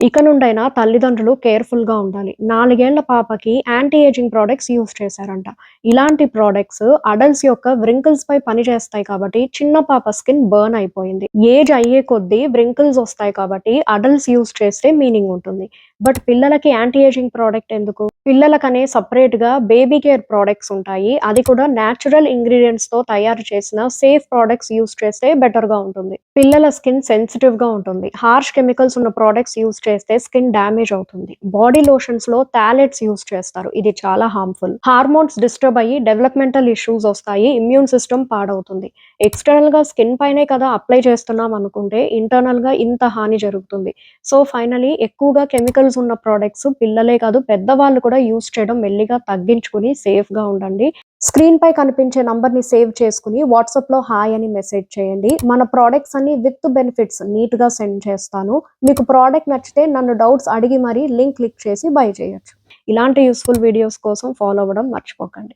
ఇక నుండైనా తల్లిదండ్రులు కేర్‌ఫుల్‌గా ఉండాలి. 4 ఏళ్ల పాపకి యాంటీ ఏజింగ్ ప్రొడక్ట్స్ యూజ్ చేశారంట. ఇలాంటి ప్రొడక్ట్స్ అడల్ట్స్ యొక్క వ్రింకిల్స్‌పై పనిచేస్తాయి కాబట్టి చిన్న పాప స్కిన్ బర్న్ అయిపోయింది. ఏజ్ అయ్యే కొద్దీ వ్రింకిల్స్ వస్తాయి కాబట్టి అడల్ట్స్ యూజ్ చేస్తే మీనింగ్ ఉంటుంది. బట్ పిల్లలకి యాంటీ ఏజింగ్ ప్రొడక్ట్ ఎందుకు? పిల్లలకనే సెపరేట్‌గా బేబీ కేర్ ప్రొడక్ట్స్ ఉంటాయి. అది కూడా నేచురల్ ఇంగ్రీడియెంట్స్‌తో తయారు చేసిన సేఫ్ ప్రొడక్ట్స్ యూజ్ చేస్తే బెటర్‌గా ఉంటుంది. పిల్లల స్కిన్ సెన్సిటివ్‌గా ఉంటుంది. హార్ష్ కెమికల్స్ ఉన్న ప్రొడక్ట్స్ యూజ్ చేస్తే స్కిన్ డ్యామేజ్ అవుతుంది. బాడీ లోషన్స్‌లో థాలెట్స్ యూజ్ చేస్తారు. ఇది చాలా హార్మ్‌ఫుల్. హార్మోన్స్ డిస్టర్బ్ అయ్యి డెవలప్‌మెంటల్ ఇష్యూస్ వస్తాయి. ఇమ్యూన్ సిస్టమ్ పాడవుతుంది. ఎక్స్‌టర్నల్‌గా స్కిన్ పైనే కదా అప్లై చేస్తున్నాం అనుకుంటే ఇంటర్నల్‌గా ఇంత హాని జరుగుతుంది. సో, ఫైనల్లీ ఎక్కువగా కెమికల్స్ ఉన్న ప్రొడక్ట్స్ పిల్లలే కాదు పెద్దవాళ్ళు కూడా యూజ్ చేయడం మెల్లిగా తగ్గించుకొని సేఫ్‌గా ఉండండి. స్క్రీన్‌పై కనిపించే నంబర్‌ని సేవ్ చేసుకొని వాట్సాప్‌లో హాయ్ అని మెసేజ్ చేయండి. మన ప్రొడక్ట్స్ అన్ని విత్ బెనిఫిట్స్ నీట్‌గా సెండ్ చేస్తాను. మీకు ప్రొడక్ట్ నచ్చితే నన్ను డౌట్స్ అడిగి మరీ లింక్ క్లిక్ చేసి బై చేయొచ్చు. ఇలాంటి యూజ్‌ఫుల్ వీడియోస్ కోసం ఫాలో అవ్వడం మర్చిపోకండి.